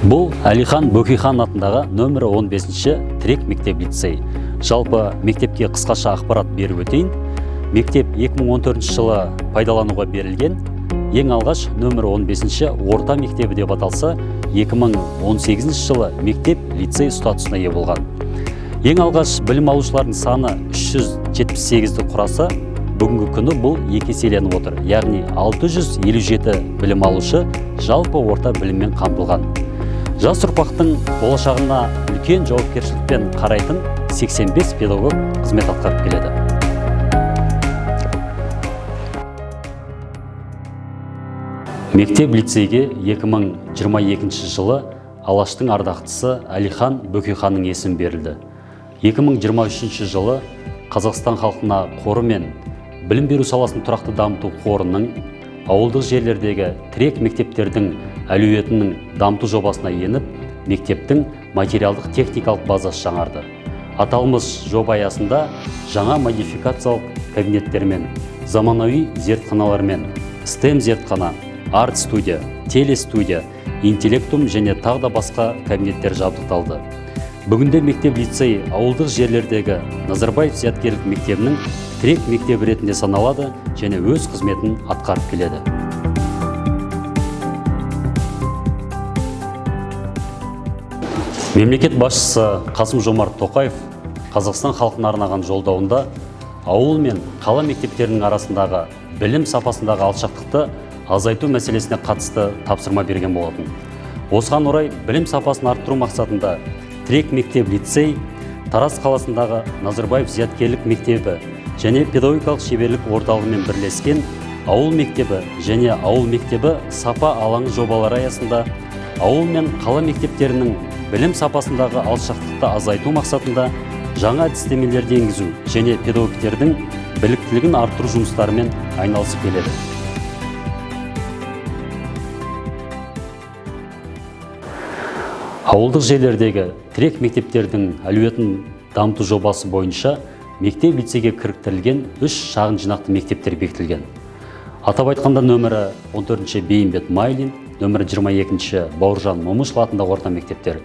Бұл Әлихан Бөкейхан атындағы нөмірі 15-ші Тірек мектеп-лицей. Жалпы мектепке қысқаша ақпарат беріп өтейін. Мектеп 2014 жылы пайдалануға берілген. Ең алғаш нөмірі 15-ші орта мектебі деп аталса, 2018 жылы мектеп-лицей статусына ие болған. Ең алғаш білім алушылардың саны 378-ді құраса, бүгінгі күні бұл екі еселеніп отыр. Яғни 657 білім алушы жалпы орта біліммен қамтылған. Жас ұрпақтың болашағына үлкен жауапкершілікпен қарайтын 85 педагог қызмет атқарып келеді. Мектеп-лицейге 2022 жылы Алаштың ардақтысы Әлихан Бөкейханның есімі берілді. 2023 жылы Қазақстан халқына қоры мен білім беру саласын тұрақты дамыту қорының ауылдық жерлердегі тірек мектептердің әлеуетінің дамыту жобасына еніп, мектептің материалдық техникалық базасы жаңарды. Аталмыш жоба аясында жаңа модификациялық кабинеттермен, заманауи зертханалармен, STEM зертхана, арт-студия, телестудия, интеллектум және тағы да басқа кабинеттер жабдықталды. Бүгінде мектеп-лицей ауылдық жерлердегі Назарбаев зияткерлік мектебінің тірек мектебі ретінде саналады және өз қызметін атқарып келеді. Мемлекет басшысы Қасым-Жомарт Тоқаев Қазақстан халқына арнаған жолдауында ауыл мен қала мектептерінің арасындағы білім сапасындағы алшақтықты азайту мәселесіне қатысты тапсырма берген болатын. Осыған орай білім сапасын арттыру мақсатында Тірек мектеп-лицей Тараз қаласындағы Назарбаев зияткерлік мектебі және педагогикалық шеберлік орталығымен бірлескен ауыл мектебі және ауыл мектебі сапа алаңы жобалары аясында ауыл мен қала мектептерінің білім сапасындағы алшақтықты азайту мақсатында жаңа әдістемелерді енгізу және педагогтердің біліктілігін арттыру жұмыстарымен айналысып келеді. Ауылдық жерлердегі тірек мектептердің әлеуетін дамыту жобасы бойынша мектеп-лицейге кіріктірілген 3 шағын жинақты мектептер бекітілген. Атап айтқанда нөмірі 14-ші Бейімбет Майлин, нөмірі 22-ші Бауыржан Момышұлы атындағы орта мектептер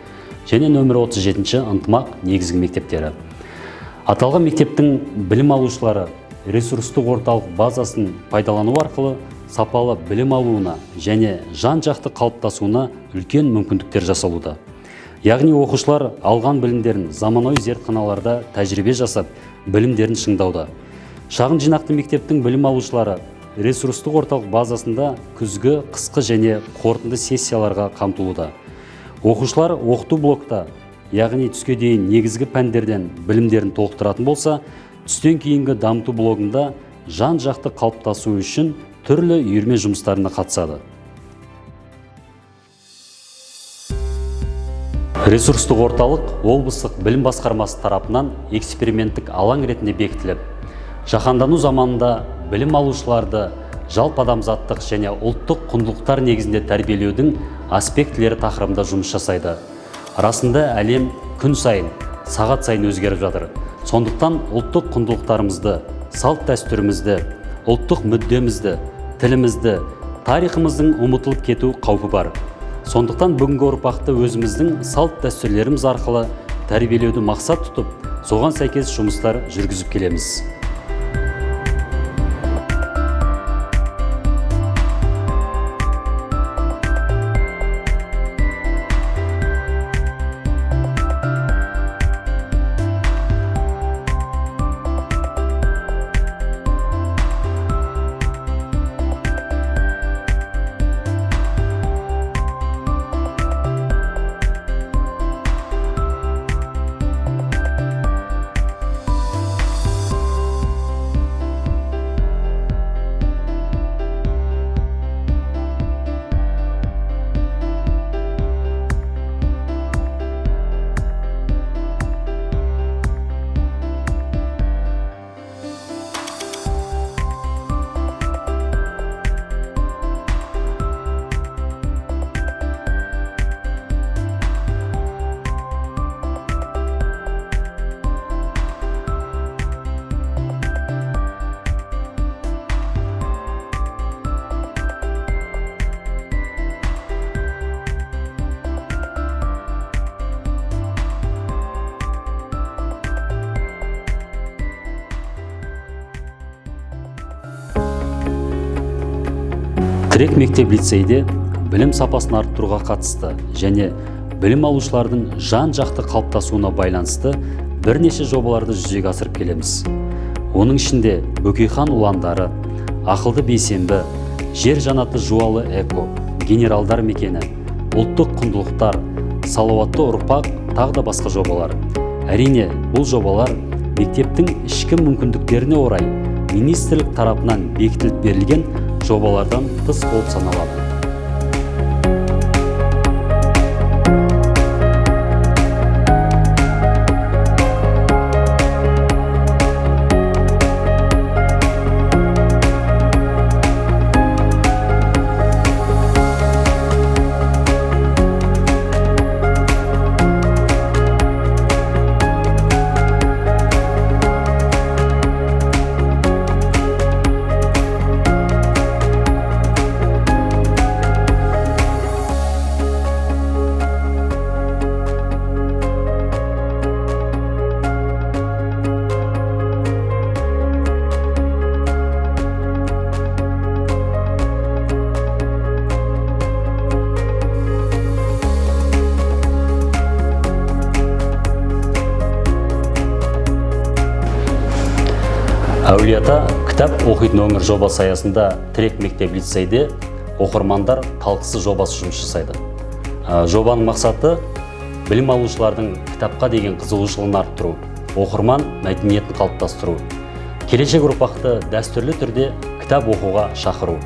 және нөмірі 37-ші Ынтымақ негізгі мектептері. Аталған мектептің білім алушылары ресурстық орталық базасын пайдалану арқылы сапалы білім алуына және жан-жақты қалыптасуына үлкен мүмкіндіктер жасалуда. Яғни оқушылар алған білімдерін заманауи зертханаларда тәжірибе жасап, білімдерін шыңдауда. Шағын жинақты мектептің білім алушылары ресурстық орталық базасында күзгі, қысқы және қорытынды сессияларға қамтылуда. Оқушылар оқыту блокта, яғни түске дейін негізгі пәндерден білімдерін толықтыратын болса, түстен кейінгі дамыту блогында жан-жақты қалыптасу үшін түрлі үйірме жұмыстарына қатысады. Ресурстық орталық облыстық білім басқармасы тарапынан эксперименттік алаң ретінде бекітіліп, жаһандану заманында білім алушыларды жалпы адамзаттық және ұлттық құндылықтар негізінде тәрбиелеудің аспектілері тақырыбында жұмыс жасайды. Расында әлем күн сайын, сағат сайын өзгеріп жатыр. Сондықтан ұлттық құндылықтарымызды, салт дәстүрімізді, ұлттық мүддемізді, тілімізді, тарихымыздың ұмытылып кету қаупі бар. Сондықтан бүгінгі ұрпақты өзіміздің салт дәстүрлеріміз арқылы тәрбиелеуді мақсат тұтып, соған сәйкес жұмыстар жүргізіп келеміз. Тірек мектеп лицейде білім сапасын арттыруға қатысты және білім алушылардың жан-жақты қалыптасуына байланысты бірнеше жобаларды жүзеге асырып келеміз. Оның ішінде Бөкейхан ұландары, ақылды бейсенбі, жер жанаты жуалы эко, генералдар мекені, ұлттық құндылықтар, салауатты ұрпақ, тағы да басқа жобалар. Әрине, бұл жобалар мектептің ішкі мүмкіндіктеріне орай министрлік тарапынан бекітіліп берілген жобалардан тыс болып саналады. Әулиеата кітап оқитын өңір жобасы аясында Тірек мектеп лицейде оқырмандар талқысы жобасы жұмыс жасайды. Жобаның мақсаты білім алушылардың кітапқа деген қызығушылығын арттыру, оқырман мәдениетін қалыптастыру, келешек ұрпақты дәстүрлі түрде кітап оқуға шақыру.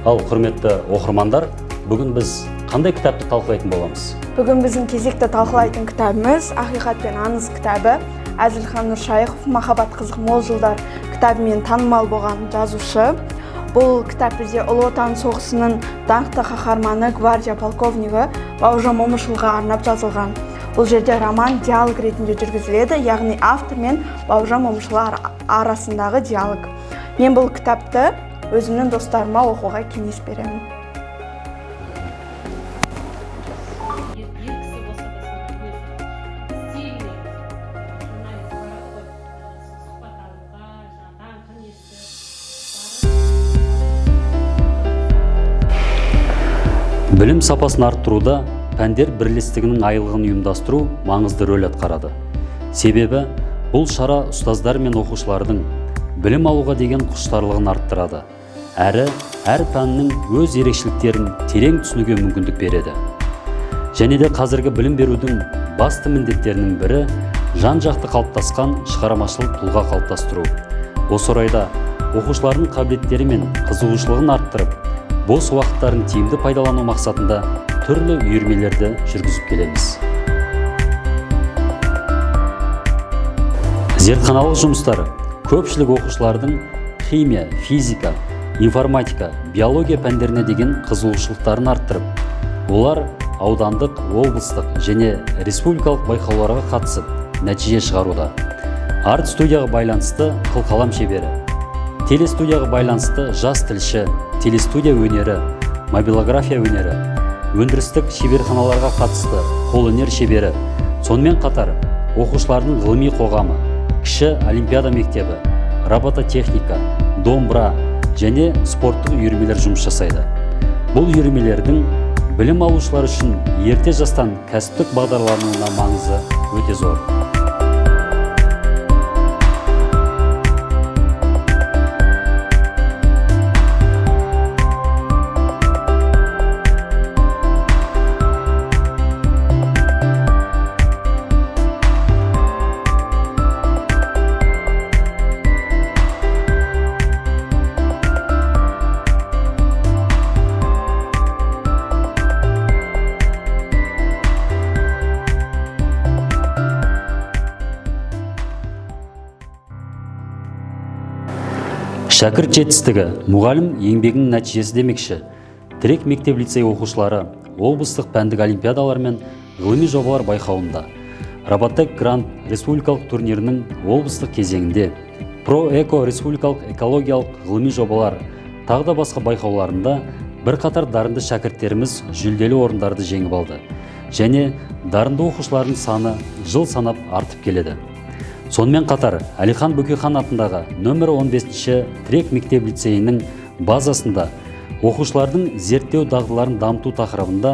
Ал құрметті оқырмандар, бүгін біз қандай кітапты талқылайтын боламыз? Бүгін біздің кезекті талқылайтын кітабымыз «Ақиқат пен аңыз» кітабы. Әзілхан Нұршайықов «Махаббат қызық мол жылдар» кітабымен танымал болған жазушы. Бұл кітап бізде Ұлы Отан соғысының даңқты қаһарманы гвардия полковнигі Бауыржан Момышұлыға арнап жазылған. Бұл жерде роман диалог ретінде жүргізіледі, яғни автор мен Бауыржан Момышұлы арасындағы диалог. Мен бұл кітапты өзімнің достарыма оқуға кеңес беремін. Білім сапасын арттыруда пәндер бірлестігінің айлығын ұйымдастыру маңызды рөл атқарады. Себебі бұл шара ұстаздар мен оқушылардың білім алуға деген құштарлығын арттырады. Әрі әр пәннің өз ерекшеліктерін терең түсінуге мүмкіндік береді. Және де қазіргі білім берудің басты міндеттерінің бірі жан-жақты қалыптасқан шығармашылық тұлға қалыптастыру. Осы орайда оқушылардың қабілеттері мен қызығушылығын арттырып, бос уақыттарын тиімді пайдалану мақсатында түрлі үйірмелерді жүргізіп келеміз. Зертханалық жұмыстар көпшілік оқушылардың химия, физика, информатика, биология пәндеріне деген қызығушылықтарын арттырып, олар аудандық, облыстық және республикалық байқауларға қатысып, нәтиже шығаруда. Арт студияға байланысты қылқалам шебері, телестудияға байланысты жас тілші, телестудия өнері, мобилография өнері, өндірістік шеберханаларға қатысты қолөнер шебері, сонымен қатар оқушылардың ғылыми қоғамы, кіші олимпиада мектебі, робототехника, домбыра және спорттық үйірмелер жұмыс жасайды. Бұл үйірмелердің білім алушылар үшін ерте жастан кәсіптік бағдарлануына маңызы өте зор. Шәкірт жетістігі, мұғалім еңбегінің нәтижесі демекші. Тірек мектеп лицей оқушылары облыстық пәндік олимпиадалар мен ғылыми жобалар байқауында, Роботек Гранд республикалық турнирінің облыстық кезеңінде, Про-Эко республикалық экологиялық ғылыми жобалар, тағы да басқа байқауларында бірқатар дарынды шәкірттеріміз жүлделі орындарды жеңіп алды. Және дарынды оқушылардың саны жыл санап артып келеді. Сонымен қатар, Әлихан Бөкейхан атындағы нөмір 15-ші Тірек мектеп лицейінің базасында оқушылардың зерттеу дағдыларын дамыту тақырыбында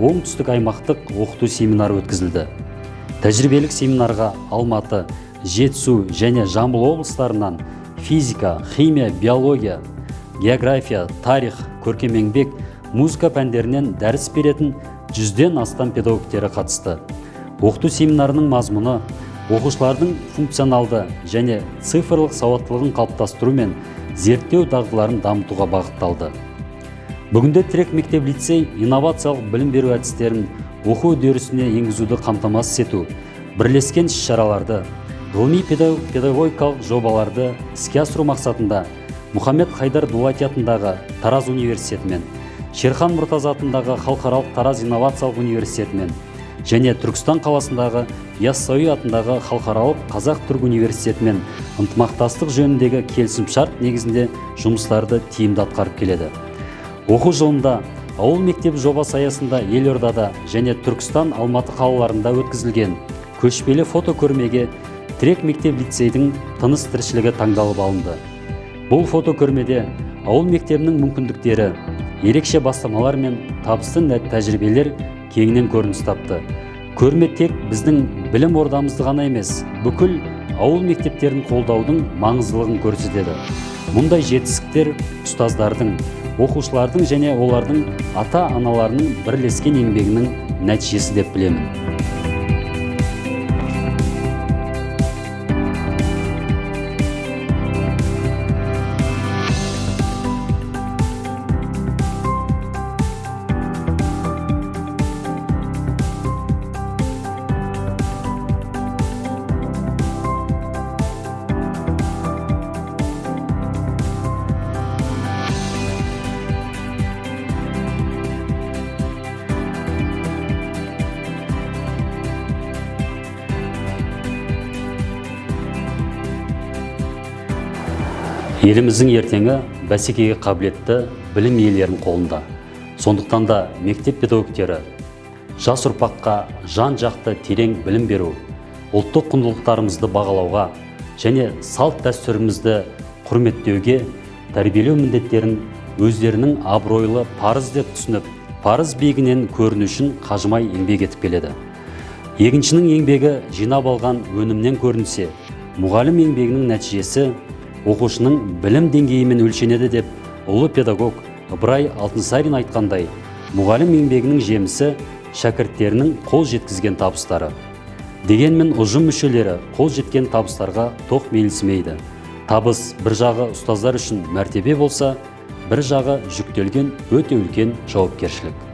оңтүстік аймақтық оқыту семинары өткізілді. Тәжірибелік семинарға Алматы, Жетісу және Жамбыл облыстарынан физика, химия, биология, география, тарих, көркем еңбек, музыка пәндерінен дәріс беретін 100-ден астам педагогтері қатысты. Оқыту семинарының мазмұны оқушылардың функционалды және цифрлық сауаттылығын қалыптастыру мен зерттеу дағдыларын дамытуға бағытталды. Бүгінде Трек мектеп-лицей инновациялық білім беру әдістерін оқу үдерісіне енгізуді қамтамасыз ету, бірлескен іс-шараларды, ғылыми-педагогикалық жобаларды іске асыру мақсатында Мұхаммед Хайдар Дулати атындағы Тараз университетімен, Шерхан Мұртаза атындағы Халықаралық Тараз инновациялық университетімен және Түркістан қаласындағы Яссауи атындағы Халықаралық Қазақ-Түрік университетімен ынтымақтастық жөніндегі келісімшарт негізінде жұмыстарды тиімді атқарып келеді. Оқу жылында ауыл мектеп жобасы аясында Елордада және Түркістан, Алматы қалаларында өткізілген көшпелі фотокөрмеге Трек мектеп-лицейдің тыныс тіршілігі таңдалып алынды. Бұл фотокөрмеде ауыл мектебінің мүмкіндіктері, ерекше бастамалар мен табысты тәжірибелер кеңінен көрініс тапты. Көрме тек біздің білім ордамызды ғана емес, бүкіл ауыл мектептерін қолдаудың маңыздылығын көрсетеді. Мұндай жетістіктер ұстаздардың, оқушылардың және олардың ата-аналарының бірлескен еңбегінің нәтижесі деп білемін. Еліміздің ертеңі бәсекеге қабілетті білім иелерінің қолында. Сондықтан да мектеп педагогтері жас ұрпаққа жан-жақты терең білім беру, ұлттық құндылықтарымызды бағалауға және салт дәстүрімізді құрметтеуге тәрбиелеу міндеттерін өздерінің абыройлы парыз деп түсініп, парыз биігінен көріну үшін қажымай еңбек етіп келеді. Егіншінің еңбегі жинап алған өнімнен көрінсе, мұғалім еңбегінің нәтижесі оқушының білім деңгейімен өлшенеді деп ұлы педагог Ыбырай Алтынсарин айтқандай, мұғалім еңбегінің жемісі шәкірттерінің қол жеткізген табыстары. Дегенмен ұжым мүшелері қол жеткен табыстарға тоқ мейілсімейді. Табыс бір жағы ұстаздар үшін мәртебе болса, бір жағы жүктелген өте үлкен жауапкершілік.